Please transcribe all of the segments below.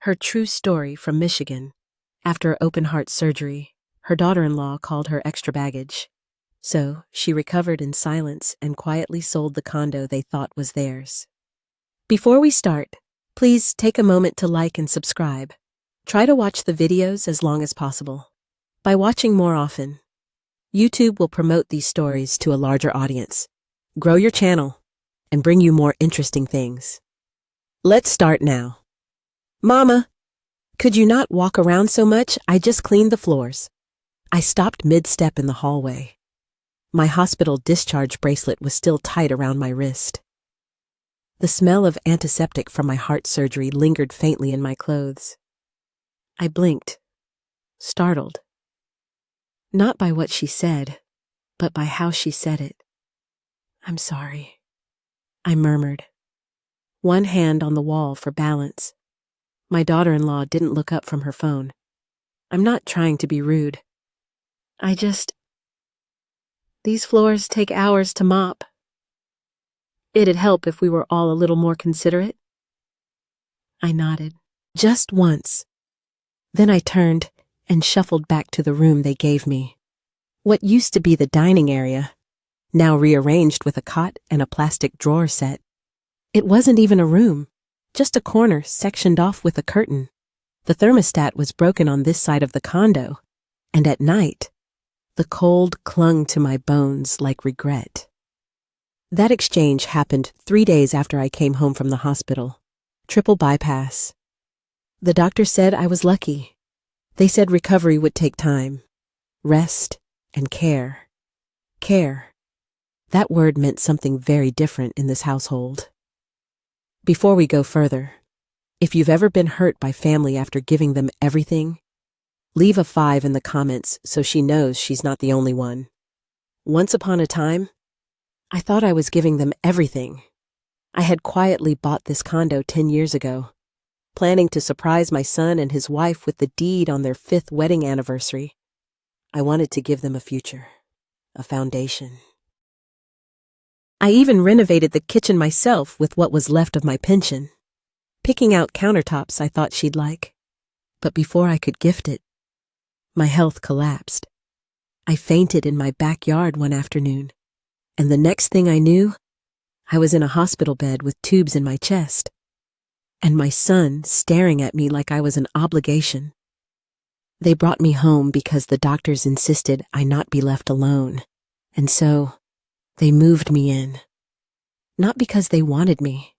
Her true story from Michigan. After open-heart surgery, her daughter-in-law called her extra baggage. So, she recovered in silence and quietly sold the condo they thought was theirs. Before we start, please take a moment to like and subscribe. Try to watch the videos as long as possible. By watching more often, YouTube will promote these stories to a larger audience, grow your channel, and bring you more interesting things. Let's start now. Mama, could you not walk around so much? I just cleaned the floors. I stopped mid-step in the hallway. My hospital discharge bracelet was still tight around my wrist. The smell of antiseptic from my heart surgery lingered faintly in my clothes. I blinked, startled. Not by what she said, but by how she said it. I'm sorry, I murmured, one hand on the wall for balance. My daughter-in-law didn't look up from her phone. I'm not trying to be rude. These floors take hours to mop. It'd help if we were all a little more considerate. I nodded, just once. Then I turned and shuffled back to the room they gave me. What used to be the dining area, now rearranged with a cot and a plastic drawer set. It wasn't even a room, just a corner sectioned off with a curtain. The thermostat was broken on this side of the condo, and at night, the cold clung to my bones like regret. That exchange happened 3 days after I came home from the hospital. Triple bypass. The doctor said I was lucky. They said recovery would take time, rest, and care. Care. That word meant something very different in this household. Before we go further, if you've ever been hurt by family after giving them everything, leave a 5 in the comments so she knows she's not the only one. Once upon a time, I thought I was giving them everything. I had quietly bought this condo 10 years ago, planning to surprise my son and his wife with the deed on their 5th wedding anniversary. I wanted to give them a future, a foundation. I even renovated the kitchen myself with what was left of my pension, picking out countertops I thought she'd like. But before I could gift it, my health collapsed. I fainted in my backyard one afternoon, and the next thing I knew, I was in a hospital bed with tubes in my chest, and my son staring at me like I was an obligation. They brought me home because the doctors insisted I not be left alone, and so they moved me in. Not because they wanted me,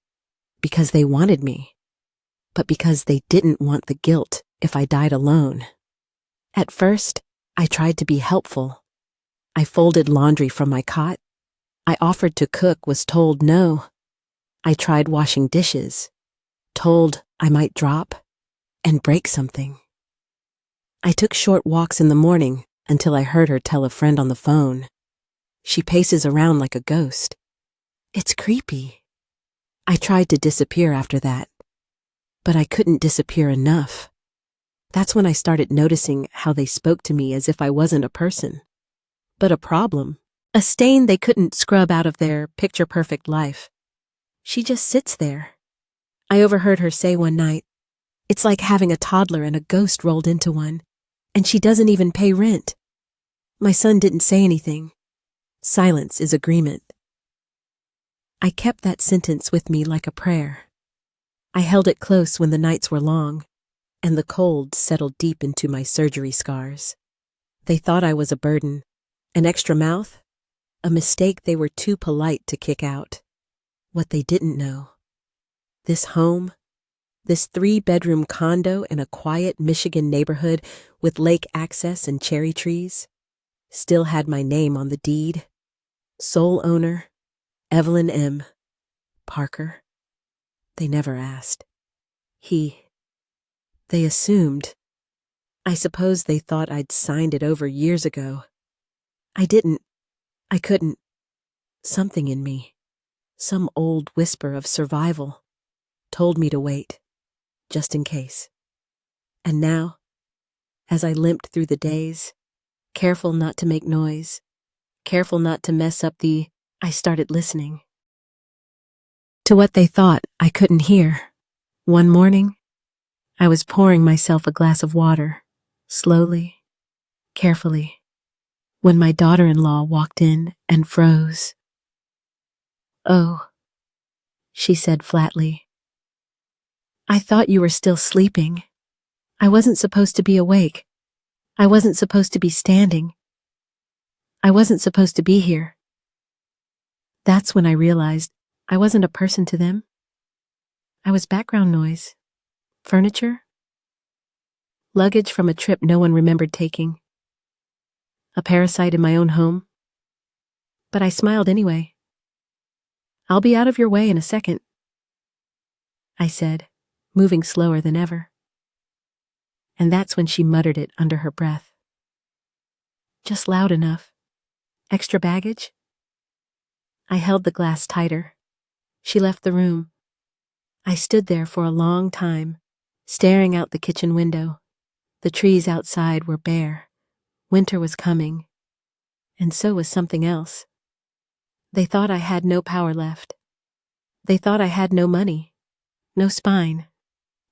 but because they didn't want the guilt if I died alone. At first, I tried to be helpful. I folded laundry from my cot. I offered to cook, was told no. I tried washing dishes, told I might drop and break something. I took short walks in the morning until I heard her tell a friend on the phone. She paces around like a ghost. It's creepy. I tried to disappear after that, but I couldn't disappear enough. That's when I started noticing how they spoke to me as if I wasn't a person, but a problem, a stain they couldn't scrub out of their picture-perfect life. She just sits there. I overheard her say one night, "It's like having a toddler and a ghost rolled into one, and she doesn't even pay rent." My son didn't say anything. Silence is agreement. I kept that sentence with me like a prayer. I held it close when the nights were long, and the cold settled deep into my surgery scars. They thought I was a burden, an extra mouth, a mistake they were too polite to kick out. What they didn't know, this home, this 3-bedroom condo in a quiet Michigan neighborhood with lake access and cherry trees, still had my name on the deed. Sole owner, Evelyn M. Parker. They never asked. They assumed. I suppose they thought I'd signed it over years ago. I didn't. I couldn't. Something in me, some old whisper of survival, told me to wait, just in case. And now, as I limped through the days, careful not to make noise, careful not to mess up I started listening to what they thought I couldn't hear. One morning, I was pouring myself a glass of water, slowly, carefully, when my daughter-in-law walked in and froze. "Oh," she said flatly. "I thought you were still sleeping. I wasn't supposed to be awake. I wasn't supposed to be standing. I wasn't supposed to be here." That's when I realized I wasn't a person to them. I was background noise, furniture, luggage from a trip no one remembered taking, a parasite in my own home. But I smiled anyway. "I'll be out of your way in a second," I said, moving slower than ever. And that's when she muttered it under her breath. "Just loud enough. Extra baggage?" I held the glass tighter. She left the room. I stood there for a long time, staring out the kitchen window. The trees outside were bare. Winter was coming. And so was something else. They thought I had no power left. They thought I had no money, no spine,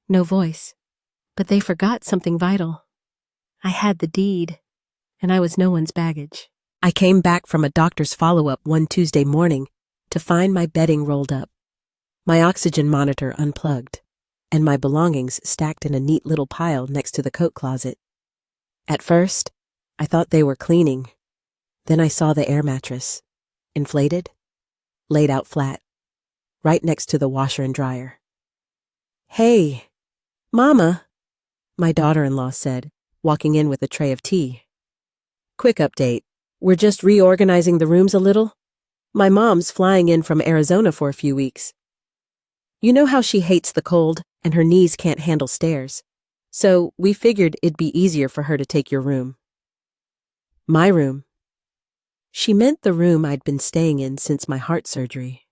no voice. But they forgot something vital. I had the deed, and I was no one's baggage. I came back from a doctor's follow-up one Tuesday morning to find my bedding rolled up, my oxygen monitor unplugged, and my belongings stacked in a neat little pile next to the coat closet. At first, I thought they were cleaning. Then I saw the air mattress, inflated, laid out flat, right next to the washer and dryer. "Hey, Mama," my daughter-in-law said, walking in with a tray of tea. "Quick update. We're just reorganizing the rooms a little. My mom's flying in from Arizona for a few weeks. You know how she hates the cold and her knees can't handle stairs. So we figured it'd be easier for her to take your room." My room. She meant the room I'd been staying in since my heart surgery.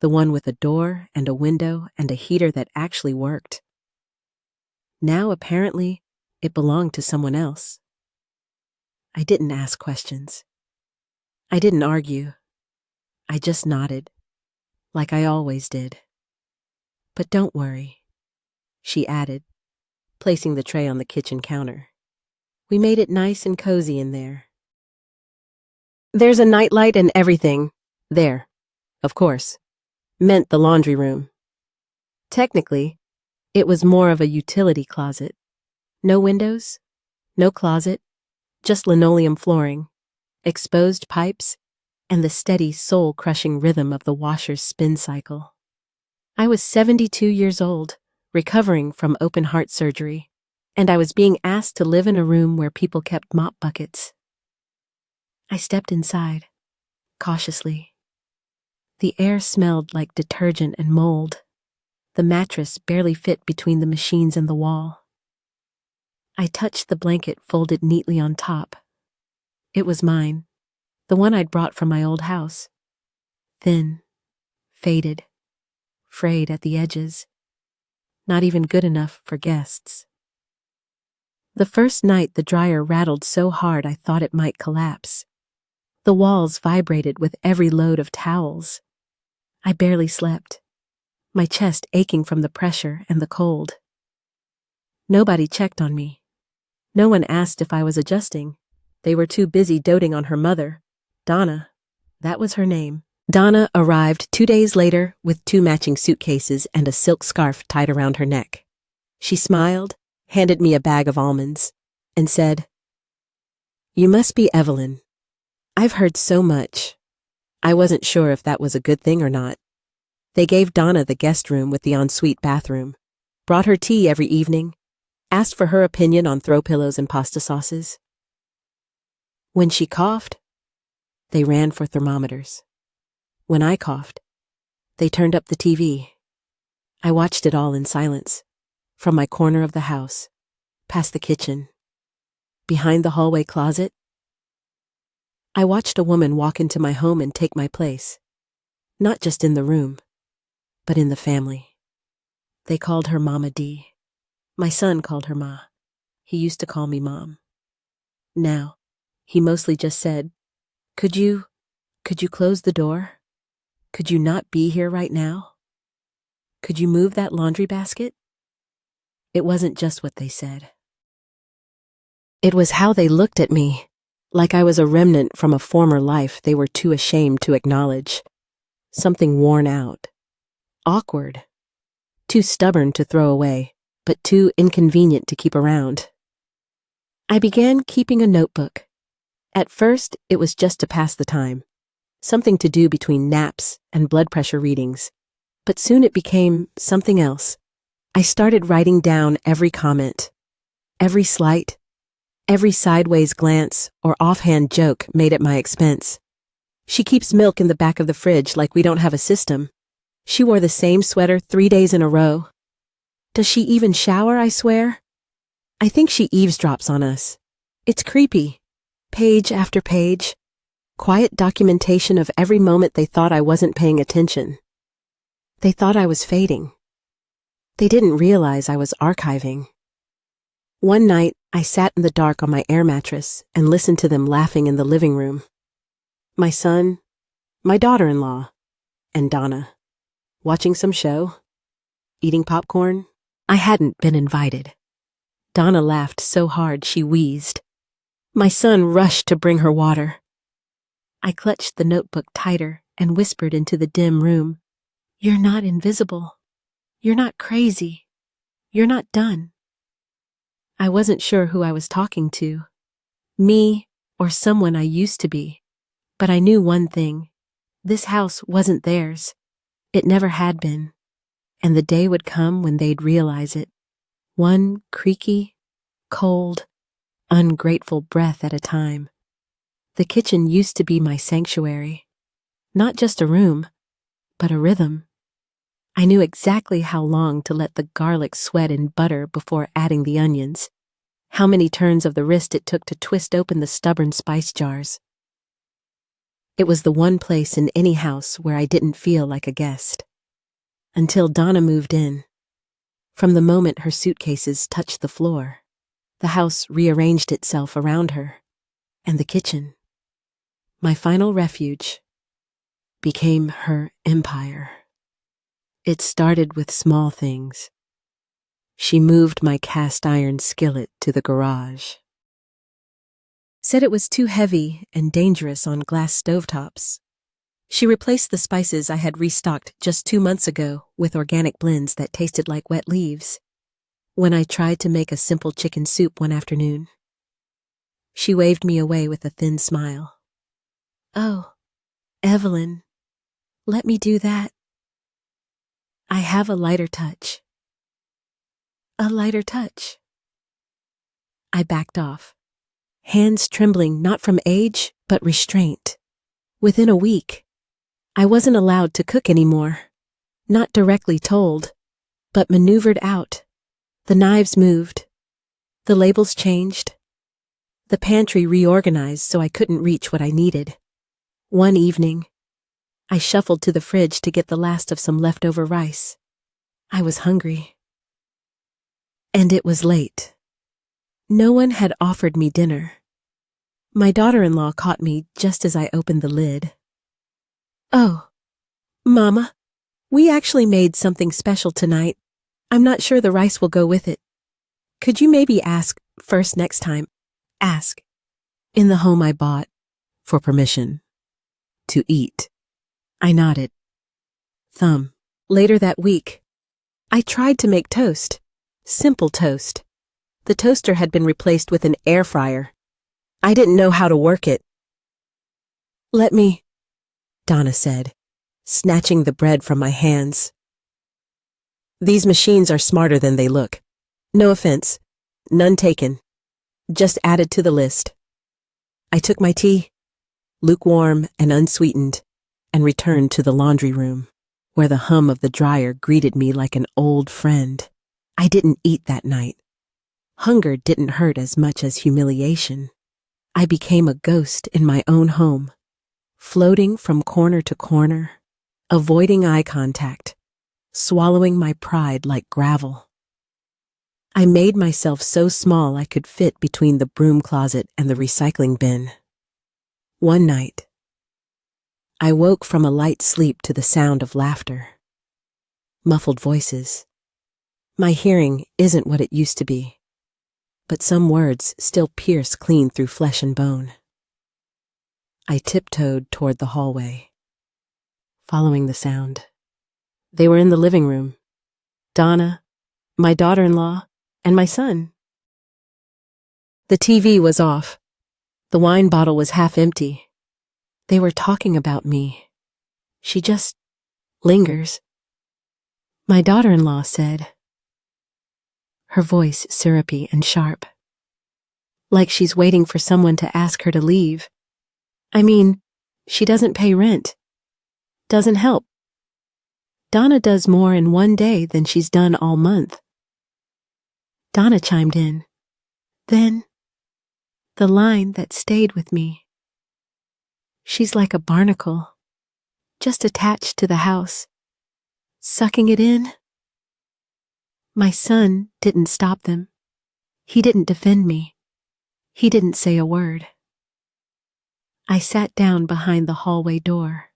The one with a door and a window and a heater that actually worked. Now, apparently, it belonged to someone else. I didn't ask questions. I didn't argue. I just nodded, like I always did. "But don't worry," she added, placing the tray on the kitchen counter. "We made it nice and cozy in there. There's a nightlight and everything. There, of course, meant the laundry room. Technically, it was more of a utility closet. No windows, no closet, just linoleum flooring, exposed pipes, and the steady soul-crushing rhythm of the washer's spin cycle. I was 72 years old, recovering from open heart surgery, and I was being asked to live in a room where people kept mop buckets. I stepped inside, cautiously. The air smelled like detergent and mold. The mattress barely fit between the machines and the wall. I touched the blanket folded neatly on top. It was mine, the one I'd brought from my old house. Thin, faded, frayed at the edges. Not even good enough for guests. The first night the dryer rattled so hard I thought it might collapse. The walls vibrated with every load of towels. I barely slept, my chest aching from the pressure and the cold. Nobody checked on me. No one asked if I was adjusting. They were too busy doting on her mother, Donna. That was her name. Donna arrived 2 days later with 2 matching suitcases and a silk scarf tied around her neck. She smiled, handed me a bag of almonds, and said, "You must be Evelyn. I've heard so much." I wasn't sure if that was a good thing or not. They gave Donna the guest room with the ensuite bathroom, brought her tea every evening, asked for her opinion on throw pillows and pasta sauces. When she coughed, they ran for thermometers. When I coughed, they turned up the TV. I watched it all in silence, from my corner of the house, past the kitchen, behind the hallway closet. I watched a woman walk into my home and take my place, not just in the room, but in the family. They called her Mama D. My son called her Ma. He used to call me Mom. Now, he mostly just said, Could you close the door? Could you not be here right now? Could you move that laundry basket?" It wasn't just what they said. It was how they looked at me, like I was a remnant from a former life they were too ashamed to acknowledge. Something worn out, awkward, too stubborn to throw away, but too inconvenient to keep around. I began keeping a notebook. At first, it was just to pass the time, something to do between naps and blood pressure readings. But soon it became something else. I started writing down every comment, every slight, every sideways glance or offhand joke made at my expense. She keeps milk in the back of the fridge like we don't have a system. She wore the same sweater 3 days in a row. Does she even shower, I swear? I think she eavesdrops on us. It's creepy. Page after page. Quiet documentation of every moment they thought I wasn't paying attention. They thought I was fading. They didn't realize I was archiving. One night, I sat in the dark on my air mattress and listened to them laughing in the living room. My son, my daughter-in-law, and Donna. Watching some show? Eating popcorn? I hadn't been invited. Donna laughed so hard she wheezed. My son rushed to bring her water. I clutched the notebook tighter and whispered into the dim room, "You're not invisible. You're not crazy. You're not done." I wasn't sure who I was talking to, me or someone I used to be, but I knew one thing. This house wasn't theirs. It never had been, and the day would come when they'd realize it, one creaky, cold, ungrateful breath at a time. The kitchen used to be my sanctuary, not just a room, but a rhythm. I knew exactly how long to let the garlic sweat in butter before adding the onions, how many turns of the wrist it took to twist open the stubborn spice jars. It was the one place in any house where I didn't feel like a guest. Until Donna moved in. From the moment her suitcases touched the floor, the house rearranged itself around her, and the kitchen, my final refuge, became her empire. It started with small things. She moved my cast iron skillet to the garage. Said it was too heavy and dangerous on glass stovetops. She replaced the spices I had restocked just 2 months ago with organic blends that tasted like wet leaves. When I tried to make a simple chicken soup one afternoon, she waved me away with a thin smile. "Oh, Evelyn, let me do that. I have a lighter touch." A lighter touch. I backed off, hands trembling not from age, but restraint. Within a week, I wasn't allowed to cook anymore. Not directly told, but maneuvered out. The knives moved. The labels changed. The pantry reorganized so I couldn't reach what I needed. One evening, I shuffled to the fridge to get the last of some leftover rice. I was hungry. And it was late. No one had offered me dinner. My daughter-in-law caught me just as I opened the lid. "Oh, Mama, we actually made something special tonight. I'm not sure the rice will go with it. Could you maybe ask first next time? Ask." In the home I bought, for permission. To eat. I nodded. Thumb. Later that week, I tried to make toast. Simple toast. The toaster had been replaced with an air fryer. I didn't know how to work it. "Let me," Donna said, snatching the bread from my hands. "These machines are smarter than they look. No offense. None taken. Just added to the list." I took my tea, lukewarm and unsweetened, and returned to the laundry room, where the hum of the dryer greeted me like an old friend. I didn't eat that night. Hunger didn't hurt as much as humiliation. I became a ghost in my own home, floating from corner to corner, avoiding eye contact, swallowing my pride like gravel. I made myself so small I could fit between the broom closet and the recycling bin. One night, I woke from a light sleep to the sound of laughter. Muffled voices, My hearing isn't what it used to be, but some words still pierce clean through flesh and bone. I tiptoed toward the hallway, following the sound. They were in the living room. Donna, my daughter-in-law, and my son. The TV was off. The wine bottle was half empty. They were talking about me. She just lingers. My daughter-in-law said, her voice syrupy and sharp, like she's waiting for someone to ask her to leave. I mean, she doesn't pay rent, doesn't help. Donna does more in one day than she's done all month. Donna chimed in. Then, the line that stayed with me. She's like a barnacle, just attached to the house, sucking it in. My son didn't stop them. He didn't defend me. He didn't say a word. I sat down behind the hallway door,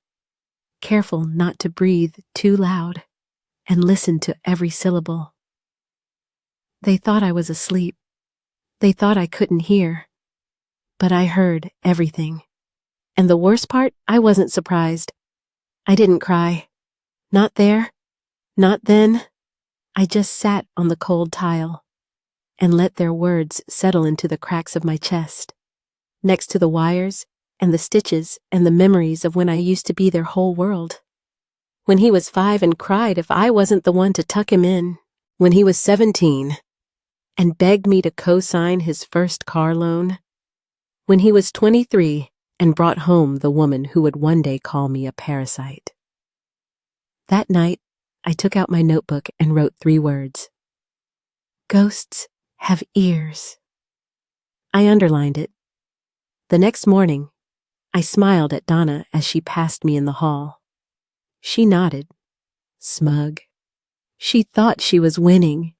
careful not to breathe too loud, and listened to every syllable. They thought I was asleep. They thought I couldn't hear. But I heard everything. And the worst part, I wasn't surprised. I didn't cry. Not there. Not then. I just sat on the cold tile and let their words settle into the cracks of my chest, next to the wires and the stitches and the memories of when I used to be their whole world. When he was 5 and cried if I wasn't the one to tuck him in. When he was 17 and begged me to co-sign his first car loan. When he was 23 and brought home the woman who would one day call me a parasite. That night, I took out my notebook and wrote 3 words. Ghosts have ears. I underlined it. The next morning, I smiled at Donna as she passed me in the hall. She nodded, smug. She thought she was winning.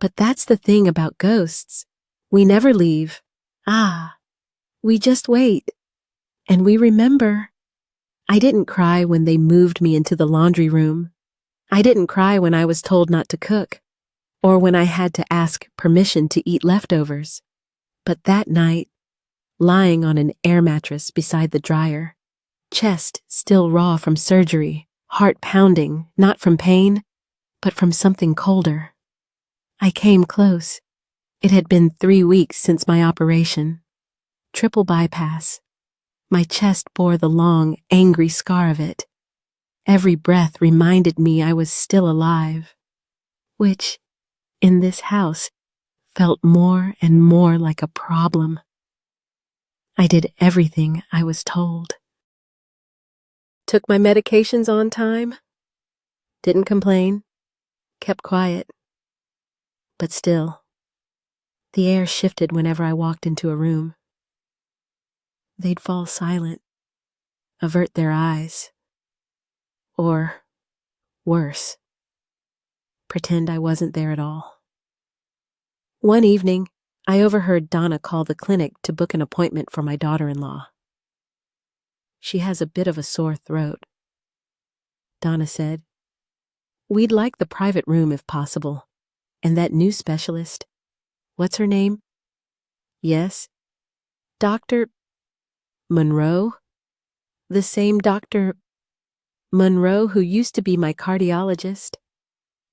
But that's the thing about ghosts. We never leave. We just wait. And we remember. I didn't cry when they moved me into the laundry room. I didn't cry when I was told not to cook, or when I had to ask permission to eat leftovers. But that night, lying on an air mattress beside the dryer, chest still raw from surgery, heart pounding, not from pain, but from something colder. I came close. It had been 3 weeks since my operation. Triple bypass. My chest bore the long, angry scar of it. Every breath reminded me I was still alive, which, in this house, felt more and more like a problem. I did everything I was told. Took my medications on time. Didn't complain. Kept quiet. But still, the air shifted whenever I walked into a room. They'd fall silent, avert their eyes, or, worse, pretend I wasn't there at all. One evening, I overheard Donna call the clinic to book an appointment for my daughter-in-law. She has a bit of a sore throat. Donna said, "We'd like the private room if possible. And that new specialist, what's her name? Yes, Dr. Monroe? The same Dr. Monroe who used to be my cardiologist."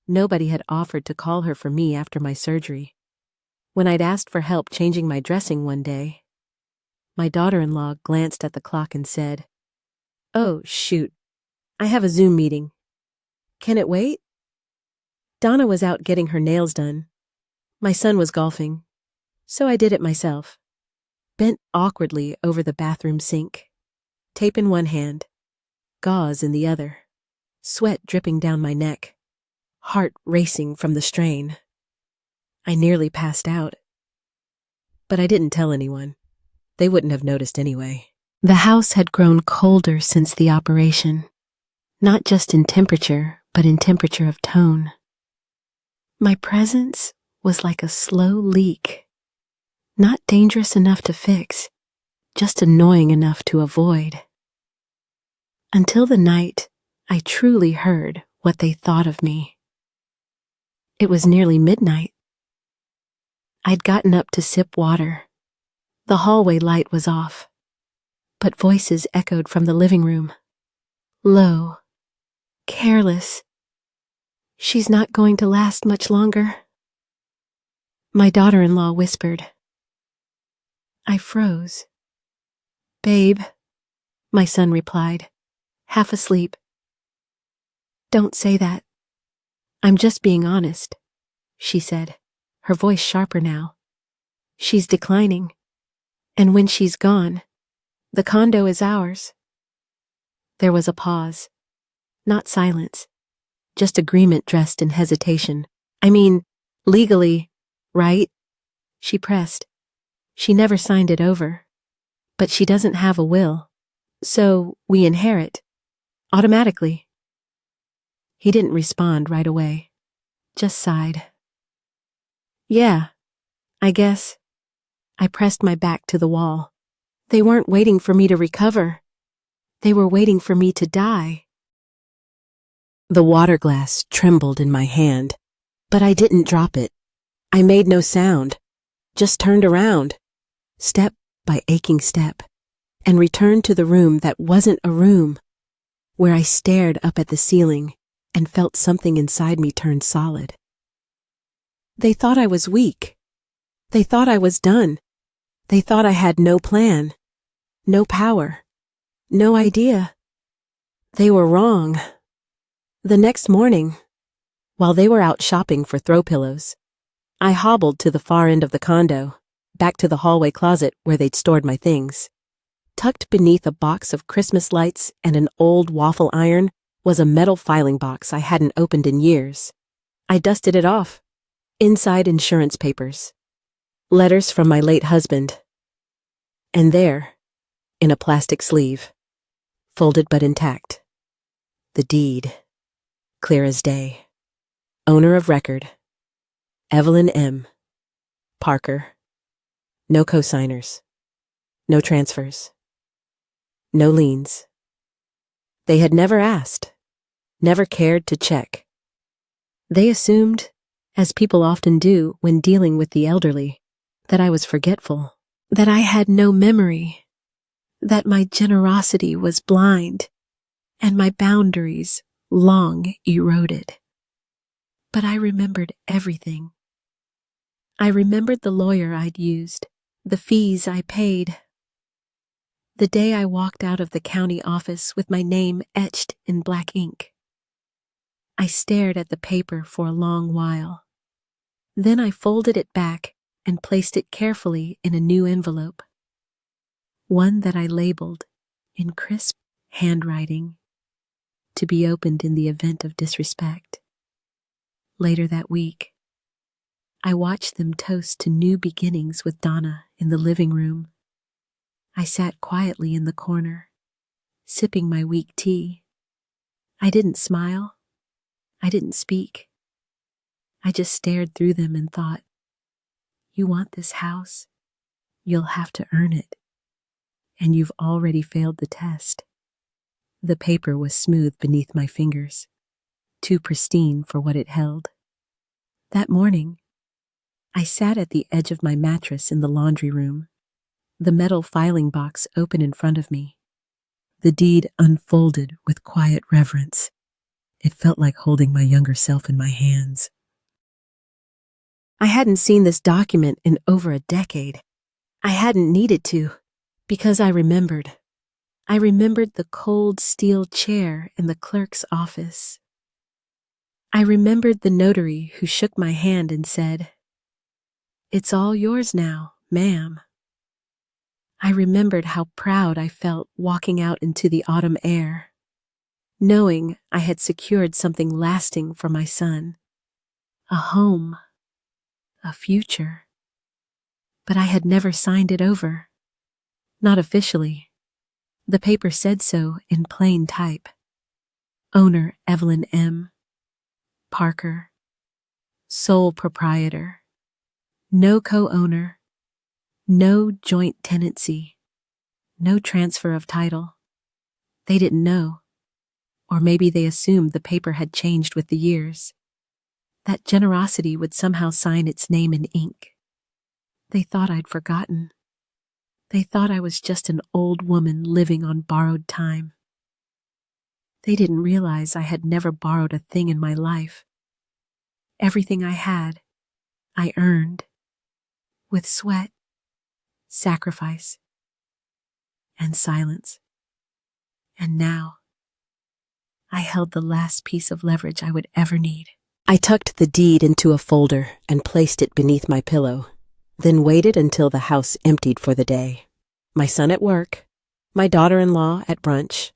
Nobody had offered to call her for me after my surgery. When I'd asked for help changing my dressing one day, my daughter-in-law glanced at the clock and said, "Oh, shoot, I have a Zoom meeting. Can it wait?" Donna was out getting her nails done. My son was golfing, so I did it myself. Bent awkwardly over the bathroom sink, tape in one hand, gauze in the other, sweat dripping down my neck, heart racing from the strain. I nearly passed out. But I didn't tell anyone. They wouldn't have noticed anyway. The house had grown colder since the operation, not just in temperature, but in temperature of tone. My presence was like a slow leak, not dangerous enough to fix, just annoying enough to avoid. Until the night I truly heard what they thought of me. It was nearly midnight. I'd gotten up to sip water. The hallway light was off, but voices echoed from the living room. Low, careless. She's not going to last much longer. My daughter-in-law whispered. I froze. Babe, my son replied, half asleep. Don't say that. I'm just being honest, she said, her voice sharper now. She's declining, and when she's gone, the condo is ours. There was a pause. Not silence, just agreement dressed in hesitation. I mean, legally, right? She pressed. She never signed it over. But she doesn't have a will, so we inherit. Automatically. He didn't respond right away, just sighed. Yeah, I guess. I pressed my back to the wall. They weren't waiting for me to recover. They were waiting for me to die. The water glass trembled in my hand, but I didn't drop it. I made no sound, just turned around, step by aching step, and returned to the room that wasn't a room, where I stared up at the ceiling and felt something inside me turn solid. They thought I was weak. They thought I was done. They thought I had no plan, no power, no idea. They were wrong. The next morning, while they were out shopping for throw pillows, I hobbled to the far end of the condo, back to the hallway closet where they'd stored my things. Tucked beneath a box of Christmas lights and an old waffle iron was a metal filing box I hadn't opened in years. I dusted it off. Inside, insurance papers. Letters from my late husband. And there, in a plastic sleeve, folded but intact, the deed, clear as day. Owner of record, Evelyn M. Parker. No co-signers. No transfers. No liens. They had never asked, never cared to check. They assumed, as people often do when dealing with the elderly, that I was forgetful, that I had no memory, that my generosity was blind, and my boundaries long eroded. But I remembered everything. I remembered the lawyer I'd used, the fees I paid. The day I walked out of the county office with my name etched in black ink. I stared at the paper for a long while. Then I folded it back and placed it carefully in a new envelope. One that I labeled, in crisp handwriting, to be opened in the event of disrespect. Later that week, I watched them toast to new beginnings with Donna in the living room. I sat quietly in the corner, sipping my weak tea. I didn't smile. I didn't speak. I just stared through them and thought, you want this house? You'll have to earn it. And you've already failed the test. The paper was smooth beneath my fingers, too pristine for what it held. That morning, I sat at the edge of my mattress in the laundry room, the metal filing box open in front of me. The deed unfolded with quiet reverence. It felt like holding my younger self in my hands. I hadn't seen this document in over a decade. I hadn't needed to, because I remembered. I remembered the cold steel chair in the clerk's office. I remembered the notary who shook my hand and said, "It's all yours now, ma'am." I remembered how proud I felt walking out into the autumn air, knowing I had secured something lasting for my son, a home, a future. But I had never signed it over, not officially. The paper said so in plain type. Owner Evelyn M. Parker, sole proprietor, no co-owner, no joint tenancy, no transfer of title. They didn't know, or maybe they assumed the paper had changed with the years. That generosity would somehow sign its name in ink. They thought I'd forgotten. They thought I was just an old woman living on borrowed time. They didn't realize I had never borrowed a thing in my life. Everything I had, I earned. With sweat, sacrifice, and silence. And now, I held the last piece of leverage I would ever need. I tucked the deed into a folder and placed it beneath my pillow, then waited until the house emptied for the day. My son at work, my daughter-in-law at brunch,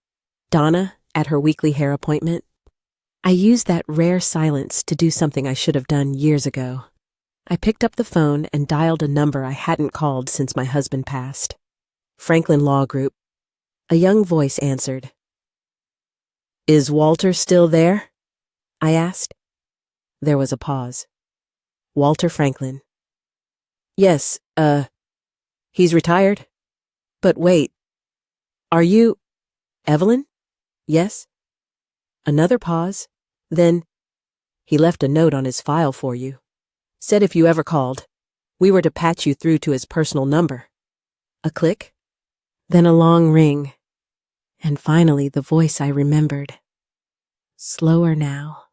Donna at her weekly hair appointment. I used that rare silence to do something I should have done years ago. I picked up the phone and dialed a number I hadn't called since my husband passed. Franklin Law Group. A young voice answered. "Is Walter still there?" I asked. There was a pause. Walter Franklin. "Yes, he's retired. But wait, are you Evelyn?" "Yes." Another pause. Then, "He left a note on his file for you. Said if you ever called, we were to patch you through to his personal number." A click, then a long ring, and finally the voice I remembered. Slower now,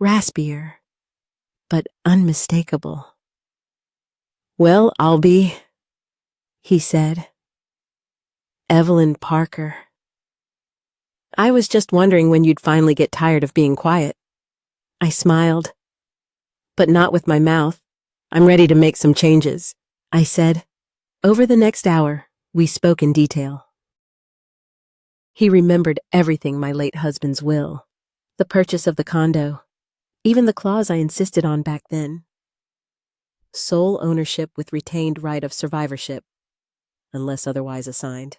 raspier, but unmistakable. "Well, I'll be," he said. "Evelyn Parker. I was just wondering when you'd finally get tired of being quiet." I smiled. "But not with my mouth. I'm ready to make some changes," I said. Over the next hour, we spoke in detail. He remembered everything: my late husband's will, the purchase of the condo, even the clause I insisted on back then. Sole ownership with retained right of survivorship, unless otherwise assigned.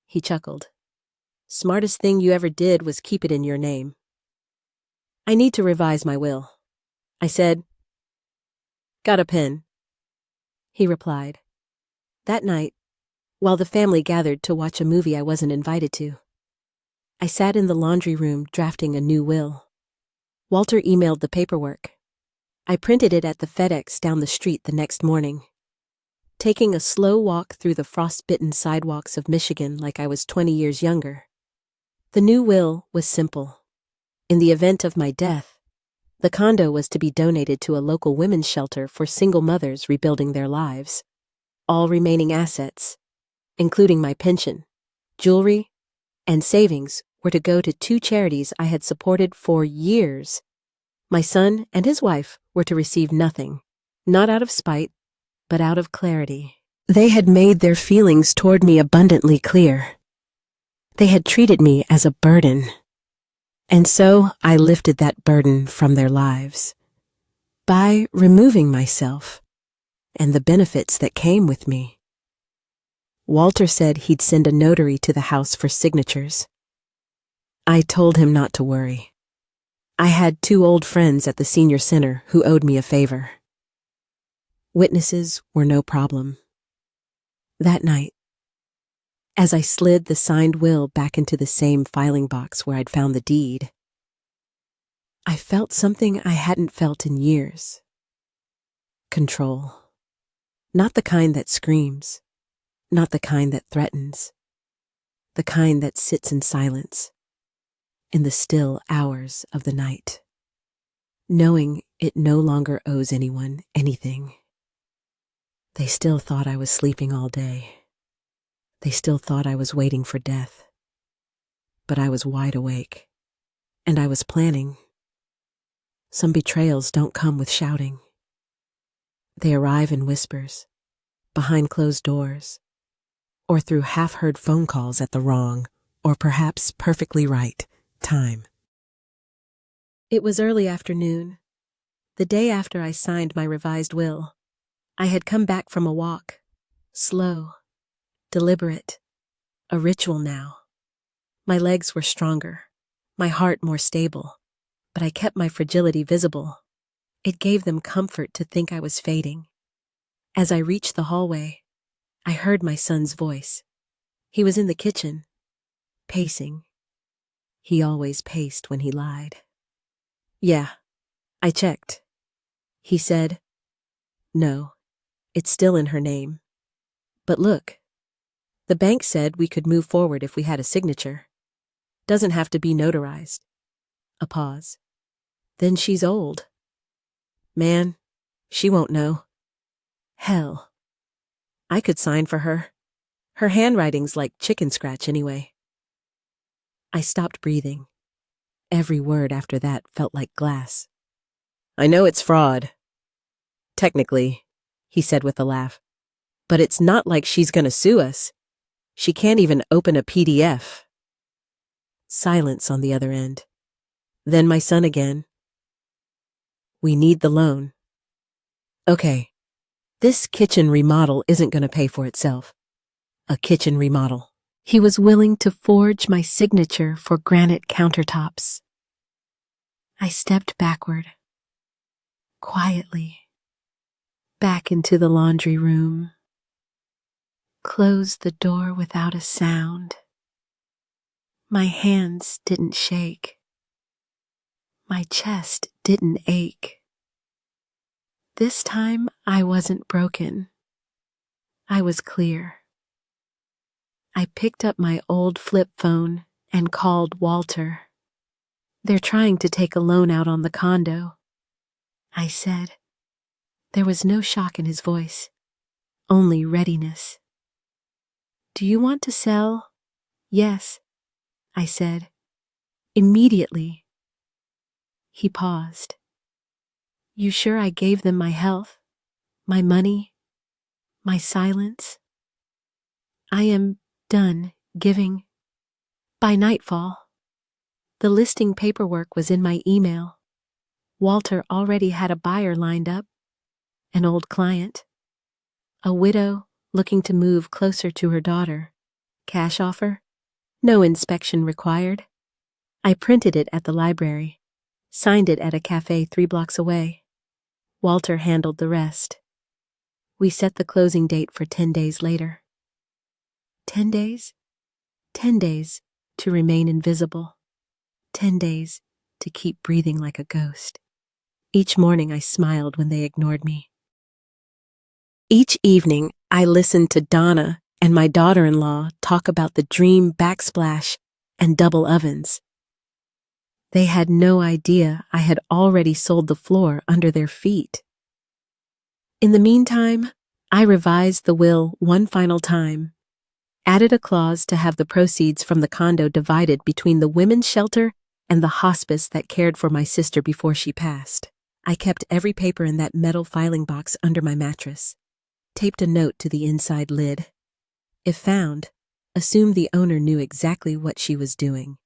He chuckled. "Smartest thing you ever did was keep it in your name." "I need to revise my will," I said. "Got a pen?" He replied. That night, while the family gathered to watch a movie I wasn't invited to, I sat in the laundry room drafting a new will. Walter emailed the paperwork. I printed it at the FedEx down the street the next morning, taking a slow walk through the frost-bitten sidewalks of Michigan like I was 20 years younger. The new will was simple. In the event of my death, the condo was to be donated to a local women's shelter for single mothers rebuilding their lives. All remaining assets, including my pension, jewelry, and savings, were to go to 2 charities I had supported for years. My son and his wife were to receive nothing, not out of spite, but out of clarity. They had made their feelings toward me abundantly clear. They had treated me as a burden. And so I lifted that burden from their lives by removing myself and the benefits that came with me. Walter said he'd send a notary to the house for signatures. I told him not to worry. I had 2 old friends at the senior center who owed me a favor. Witnesses were no problem. That night, as I slid the signed will back into the same filing box where I'd found the deed, I felt something I hadn't felt in years. Control. Not the kind that screams, not the kind that threatens, the kind that sits in silence, in the still hours of the night, knowing it no longer owes anyone anything. They still thought I was sleeping all day. They still thought I was waiting for death. But I was wide awake, and I was planning. Some betrayals don't come with shouting. They arrive in whispers, behind closed doors, or through half-heard phone calls at the wrong, or perhaps perfectly right, time. It was early afternoon, the day after I signed my revised will. I had come back from a walk, slow, deliberate, a ritual now. My legs were stronger, my heart more stable, but I kept my fragility visible. It gave them comfort to think I was fading. As I reached the hallway, I heard my son's voice. He was in the kitchen, pacing. He always paced when he lied. "Yeah, I checked. He said, "No, it's still in her name. But look, the bank said we could move forward if we had a signature. Doesn't have to be notarized." A pause. "Then she's old. Man, she won't know. Hell, I could sign for her. Her handwriting's like chicken scratch anyway." I stopped breathing. Every word after that felt like glass. "I know it's fraud. Technically," he said with a laugh. "But it's not like she's gonna sue us. She can't even open a PDF." Silence on the other end. Then my son again. "We need the loan." "Okay, this kitchen remodel isn't gonna pay for itself. A kitchen remodel." He was willing to forge my signature for granite countertops. I stepped backward, quietly, back into the laundry room, closed the door without a sound. My hands didn't shake. My chest didn't ache. This time I wasn't broken. I was clear. I picked up my old flip phone and called Walter. "They're trying to take a loan out on the condo," I said. There was no shock in his voice, only readiness. "Do you want to sell?" "Yes," I said. "Immediately." He paused. "You sure I gave them my health, my money, my silence?" "I am done giving." By nightfall, the listing paperwork was in my email. Walter already had a buyer lined up, an old client, a widow looking to move closer to her daughter. Cash offer, no inspection required. I printed it at the library, signed it at a cafe 3 blocks away. Walter handled the rest. We set the closing date for 10 days later. 10 days? 10 days to remain invisible. 10 days to keep breathing like a ghost. Each morning I smiled when they ignored me. Each evening I listened to Donna and my daughter-in-law talk about the dream backsplash and double ovens. They had no idea I had already sold the floor under their feet. In the meantime, I revised the will one final time, added a clause to have the proceeds from the condo divided between the women's shelter and the hospice that cared for my sister before she passed. I kept every paper in that metal filing box under my mattress, taped a note to the inside lid. If found, assumed the owner knew exactly what she was doing.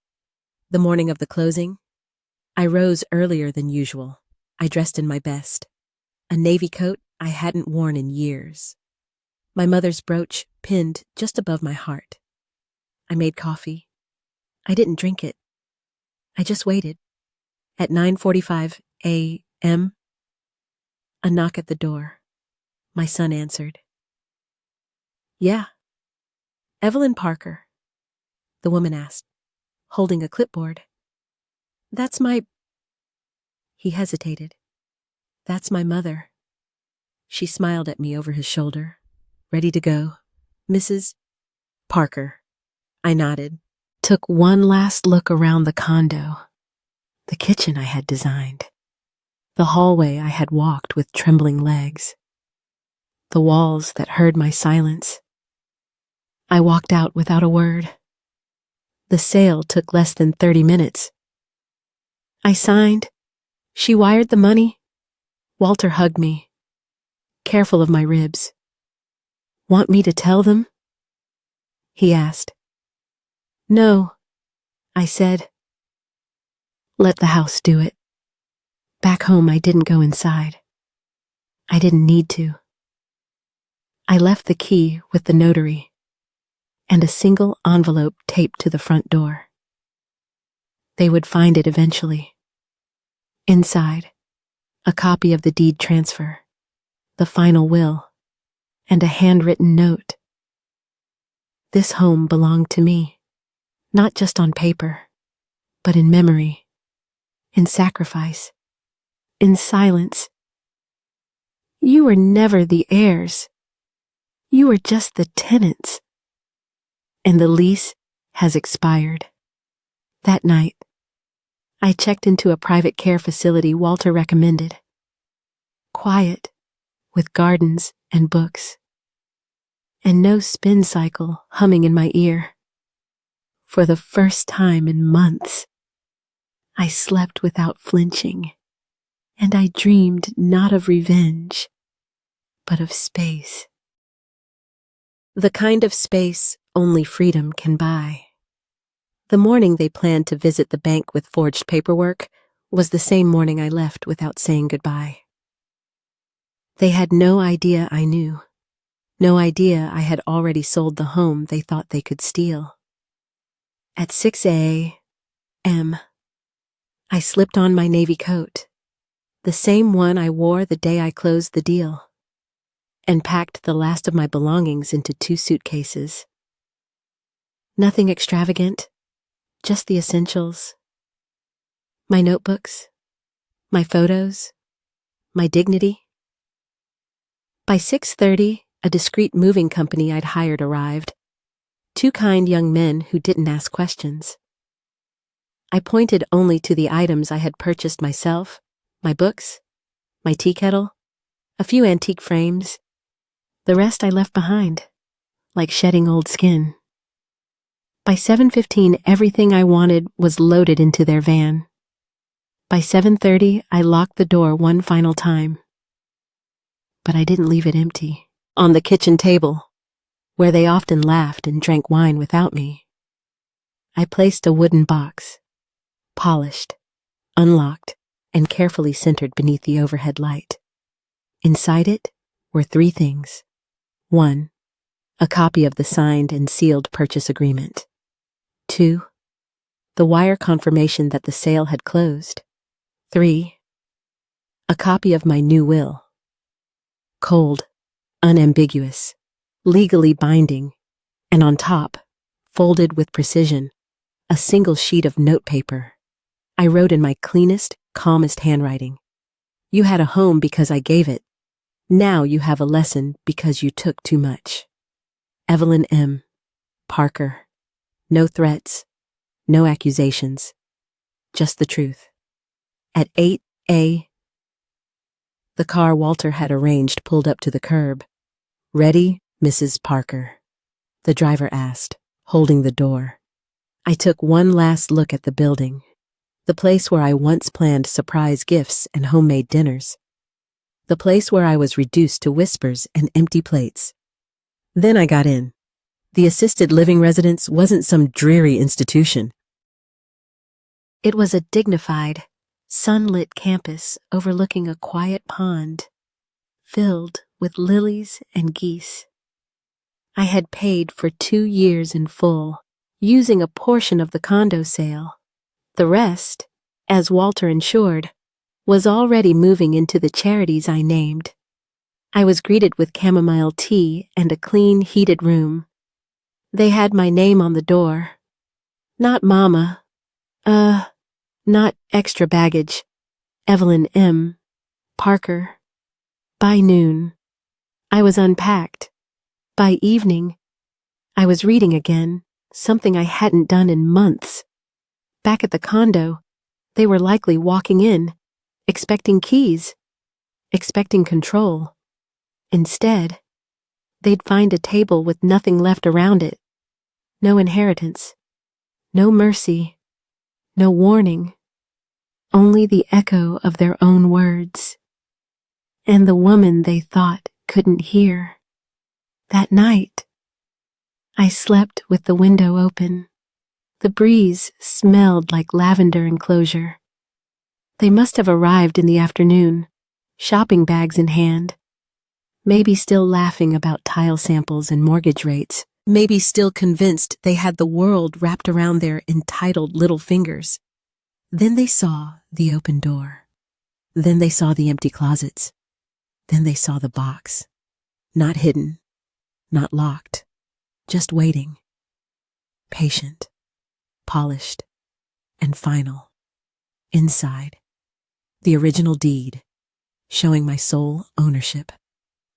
The morning of the closing, I rose earlier than usual. I dressed in my best, a navy coat I hadn't worn in years. My mother's brooch pinned just above my heart. I made coffee. I didn't drink it. I just waited. At 9:45 a.m., a knock at the door. My son answered. "Yeah." "Evelyn Parker," the woman asked, holding a clipboard. "That's my—" He hesitated. "That's my mother." She smiled at me over his shoulder. "Ready to go, Mrs. Parker?" I nodded. Took one last look around the condo. The kitchen I had designed. The hallway I had walked with trembling legs. The walls that heard my silence. I walked out without a word. The sale took less than 30 minutes. I signed. She wired the money. Walter hugged me, careful of my ribs. "Want me to tell them?" he asked. "No," I said. "Let the house do it." Back home, I didn't go inside. I didn't need to. I left the key with the notary and a single envelope taped to the front door. They would find it eventually. Inside, a copy of the deed transfer, the final will, and a handwritten note. This home belonged to me, not just on paper, but in memory, in sacrifice, in silence. You were never the heirs. You were just the tenants. And the lease has expired. That night, I checked into a private care facility Walter recommended. Quiet, with gardens and books. And no spin cycle humming in my ear. For the first time in months, I slept without flinching, and I dreamed not of revenge, but of space. The kind of space only freedom can buy. The morning they planned to visit the bank with forged paperwork was the same morning I left without saying goodbye. They had no idea I knew, no idea I had already sold the home they thought they could steal. At 6 a.m., I slipped on my navy coat, the same one I wore the day I closed the deal, and packed the last of my belongings into 2 suitcases. Nothing extravagant, just the essentials. My notebooks, my photos, my dignity. By 6:30, a discreet moving company I'd hired arrived. 2 kind young men who didn't ask questions. I pointed only to the items I had purchased myself, my books, my tea kettle, a few antique frames. The rest I left behind, like shedding old skin. By 7:15, everything I wanted was loaded into their van. By 7:30, I locked the door one final time. But I didn't leave it empty. On the kitchen table, where they often laughed and drank wine without me, I placed a wooden box, polished, unlocked, and carefully centered beneath the overhead light. Inside it were 3 things. 1, a copy of the signed and sealed purchase agreement. 2, the wire confirmation that the sale had closed. 3, a copy of my new will. Cold, unambiguous, legally binding, and on top, folded with precision, a single sheet of notepaper. I wrote in my cleanest, calmest handwriting. You had a home because I gave it. Now you have a lesson because you took too much. Evelyn M. Parker. No threats, no accusations, just the truth. At 8 a.m., the car Walter had arranged pulled up to the curb. Ready, Mrs. Parker? The driver asked, holding the door. I took one last look at the building, the place where I once planned surprise gifts and homemade dinners, the place where I was reduced to whispers and empty plates. Then I got in. The assisted living residence wasn't some dreary institution. It was a dignified, sunlit campus overlooking a quiet pond, filled with lilies and geese. I had paid for 2 years in full, using a portion of the condo sale. The rest, as Walter ensured, was already moving into the charities I named. I was greeted with chamomile tea and a clean, heated room. They had my name on the door. Not Mama. Not extra baggage. Evelyn M. Parker. By noon, I was unpacked. By evening, I was reading again, something I hadn't done in months. Back at the condo, they were likely walking in, expecting keys, expecting control. Instead, they'd find a table with nothing left around it. No inheritance, no mercy, no warning, only the echo of their own words. And the woman they thought couldn't hear. That night, I slept with the window open. The breeze smelled like lavender enclosure. They must have arrived in the afternoon, shopping bags in hand, maybe still laughing about tile samples and mortgage rates, maybe still convinced they had the world wrapped around their entitled little fingers. Then they saw the open door. Then they saw the empty closets. Then they saw the box. Not hidden, not locked, just waiting. Patient, polished, and final. Inside, The original deed, showing my sole ownership.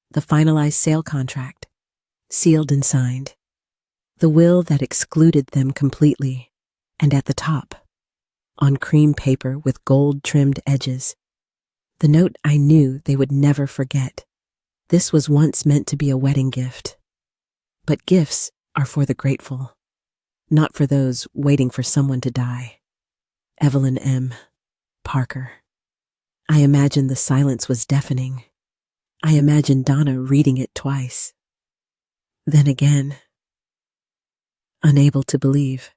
The finalized sale contract, sealed and signed. The will that excluded them completely. And at the top, on cream paper with gold-trimmed edges, the note I knew they would never forget. This was once meant to be a wedding gift. But gifts are for the grateful, not for those waiting for someone to die. Evelyn M. Parker. I imagined the silence was deafening. I imagined Donna reading it twice. Then again, unable to believe.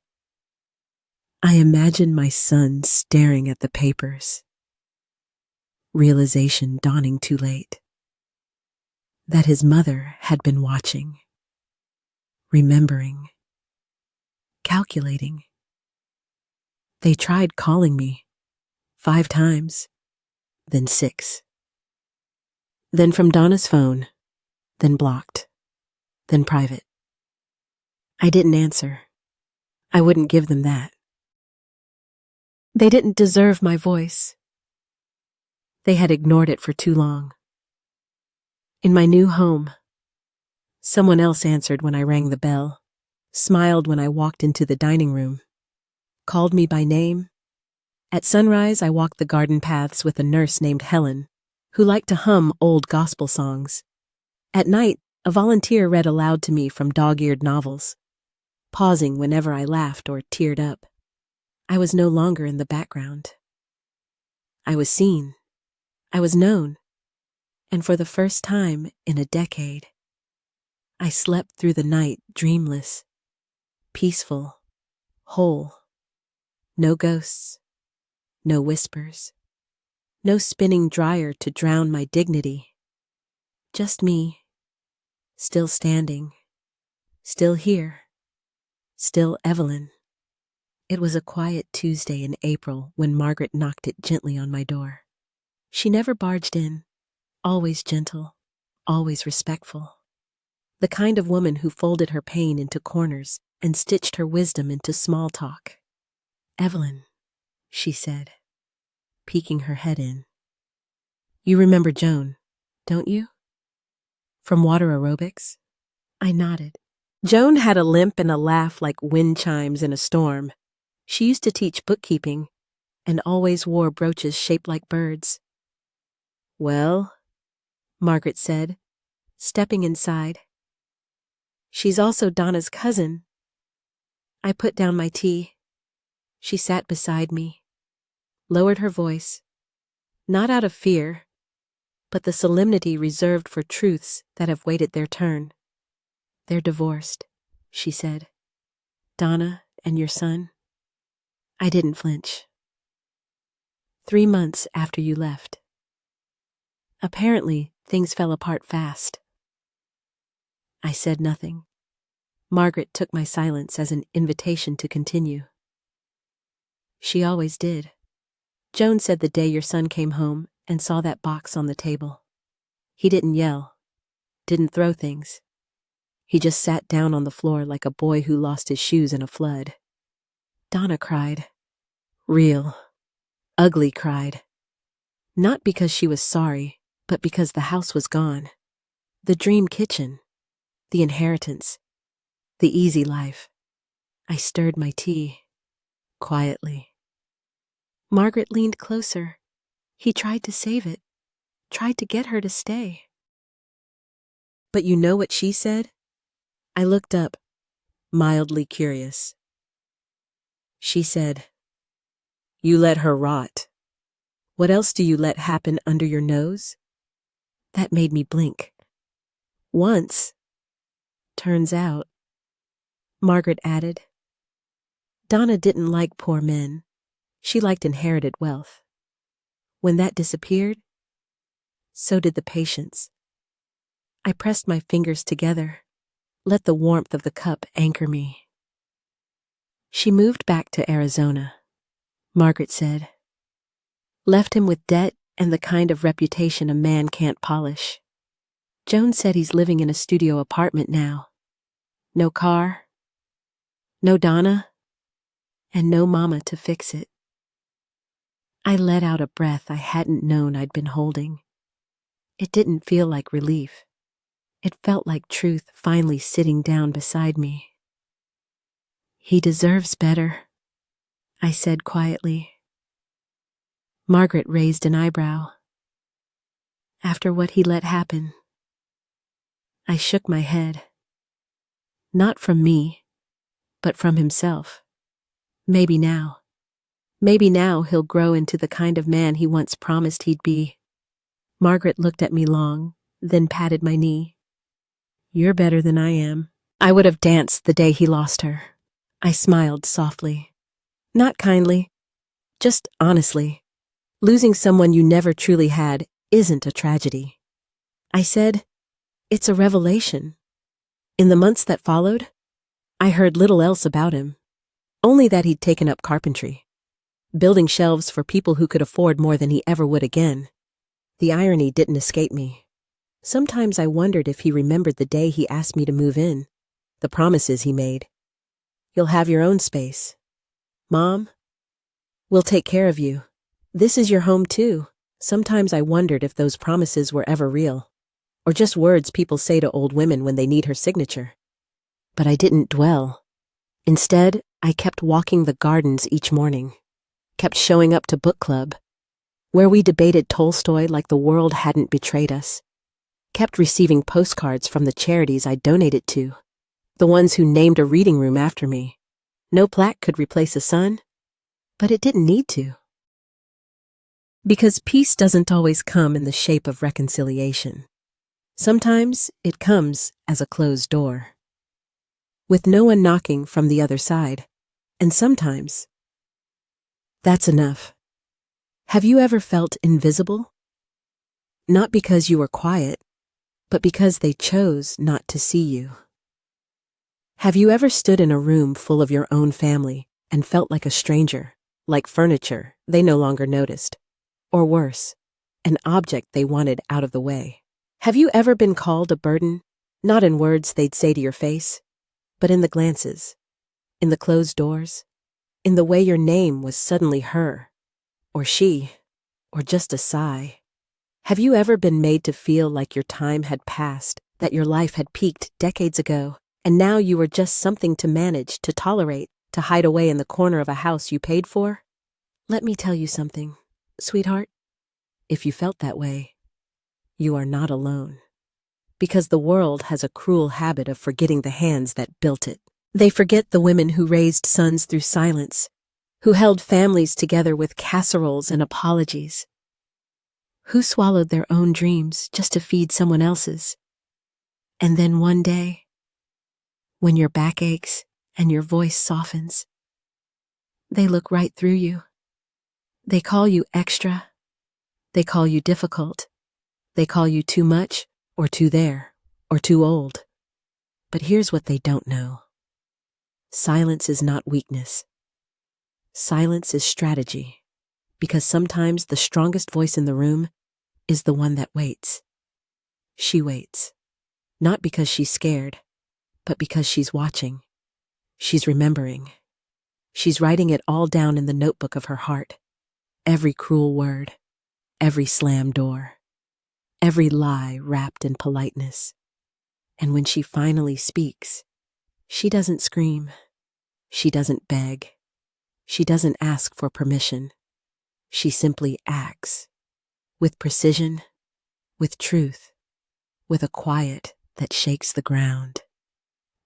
I imagined my son staring at the papers. Realization dawning too late. That his mother had been watching, remembering, calculating. They tried calling me 5 times, then 6. Then from Donna's phone, then blocked, then private. I didn't answer. I wouldn't give them that. They didn't deserve my voice. They had ignored it for too long. In my new home, someone else answered when I rang the bell, smiled when I walked into the dining room, called me by name. At sunrise, I walked the garden paths with a nurse named Helen, who liked to hum old gospel songs. At night, a volunteer read aloud to me from dog-eared novels, pausing whenever I laughed or teared up. I was no longer in the background. I was seen. I was known. And for the first time in a decade, I slept through the night dreamless, peaceful, whole. No ghosts, no whispers, no spinning dryer to drown my dignity. Just me, still standing, still here, still Evelyn. It was a quiet Tuesday in April when Margaret knocked it gently on my door. She never barged in, always gentle, always respectful. The kind of woman who folded her pain into corners and stitched her wisdom into small talk. "Evelyn," she said, peeking her head in. "You remember Joan, don't you? From water aerobics?" I nodded. Joan had a limp and a laugh like wind chimes in a storm. She used to teach bookkeeping and always wore brooches shaped like birds. "Well," Margaret said, stepping inside. "She's also Donna's cousin." I put down my tea. She sat beside me, lowered her voice, not out of fear, but the solemnity reserved for truths that have waited their turn. "They're divorced," she said. "Donna and your son." I didn't flinch. 3 months after you left. Apparently, things fell apart fast. I said nothing. Margaret took my silence as an invitation to continue. She always did. Joan said the day your son came home and saw that box on the table. He didn't yell, didn't throw things. He just sat down on the floor like a boy who lost his shoes in a flood. Donna cried. Real, ugly cried. Not because she was sorry, but because the house was gone. The dream kitchen, the inheritance, the easy life. I stirred my tea, quietly. Margaret leaned closer. He tried to save it, tried to get her to stay. But you know what she said? I looked up, mildly curious. She said, "You let her rot. What else do you let happen under your nose?" That made me blink. Once, turns out, Margaret added. Donna didn't like poor men. She liked inherited wealth. When that disappeared, so did the patience. I pressed my fingers together, let the warmth of the cup anchor me. She moved back to Arizona, Margaret said. Left him with debt and the kind of reputation a man can't polish. Joan said he's living in a studio apartment now. No car, no Donna, and no mama to fix it. I let out a breath I hadn't known I'd been holding. It didn't feel like relief. It felt like truth finally sitting down beside me. "He deserves better," I said quietly. Margaret raised an eyebrow. "After what he let happen?" I shook my head. "Not from me, but from himself. Maybe now. Maybe now he'll grow into the kind of man he once promised he'd be." Margaret looked at me long, then patted my knee. "You're better than I am." I would have danced the day he lost her. I smiled softly. Not kindly, just honestly. Losing someone you never truly had isn't a tragedy. I said, "It's a revelation." In the months that followed, I heard little else about him. Only that he'd taken up carpentry, building shelves for people who could afford more than he ever would again. The irony didn't escape me. Sometimes I wondered if he remembered the day he asked me to move in, the promises he made. "You'll have your own space. Mom, we'll take care of you. This is your home too." Sometimes I wondered if those promises were ever real, or just words people say to old women when they need her signature. But I didn't dwell. Instead, I kept walking the gardens each morning, kept showing up to book club, where we debated Tolstoy like the world hadn't betrayed us, kept receiving postcards from the charities I donated to, the ones who named a reading room after me. No plaque could replace a son, but it didn't need to. Because peace doesn't always come in the shape of reconciliation. Sometimes it comes as a closed door, with no one knocking from the other side, and sometimes that's enough. Have you ever felt invisible? Not because you were quiet, but because they chose not to see you. Have you ever stood in a room full of your own family and felt like a stranger, like furniture they no longer noticed, or worse, an object they wanted out of the way? Have you ever been called a burden, not in words they'd say to your face, but in the glances, in the closed doors, in the way your name was suddenly her, or she, or just a sigh? Have you ever been made to feel like your time had passed, that your life had peaked decades ago, and now you were just something to manage, to tolerate, to hide away in the corner of a house you paid for? Let me tell you something, sweetheart. If you felt that way, you are not alone. Because the world has a cruel habit of forgetting the hands that built it. They forget the women who raised sons through silence, who held families together with casseroles and apologies, who swallowed their own dreams just to feed someone else's. And then one day, when your back aches and your voice softens, they look right through you. They call you extra. They call you difficult. They call you too much, or too there, or too old. But here's what they don't know. Silence is not weakness. Silence is strategy, because sometimes the strongest voice in the room is the one that waits. She waits, not because she's scared, but because she's watching. She's remembering. She's writing it all down in the notebook of her heart. Every cruel word, every slammed door, every lie wrapped in politeness. And when she finally speaks, she doesn't scream. She doesn't beg. She doesn't ask for permission. She simply acts. With precision, with truth, with a quiet that shakes the ground.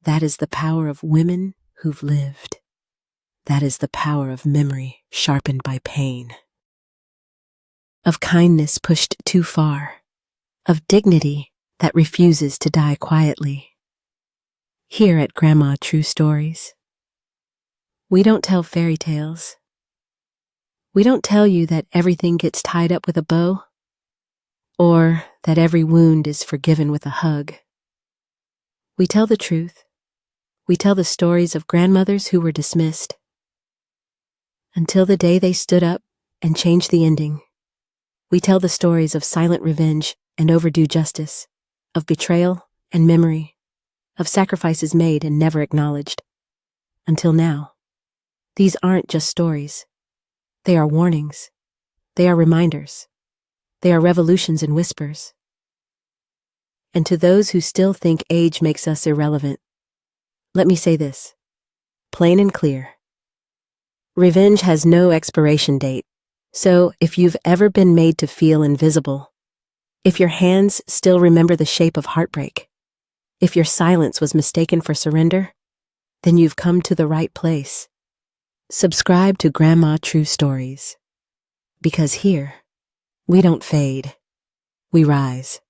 That is the power of women who've lived. That is the power of memory sharpened by pain. Of kindness pushed too far. Of dignity that refuses to die quietly. Here at Grandma True Stories, we don't tell fairy tales. We don't tell you that everything gets tied up with a bow, or that every wound is forgiven with a hug. We tell the truth. We tell the stories of grandmothers who were dismissed, until the day they stood up and changed the ending. We tell the stories of silent revenge and overdue justice, of betrayal and memory, of sacrifices made and never acknowledged. Until now. These aren't just stories. They are warnings. They are reminders. They are revolutions in whispers. And to those who still think age makes us irrelevant, let me say this, plain and clear. Revenge has no expiration date. So if you've ever been made to feel invisible, if your hands still remember the shape of heartbreak, if your silence was mistaken for surrender, then you've come to the right place. Subscribe to Grandma True Stories, because here, we don't fade, we rise.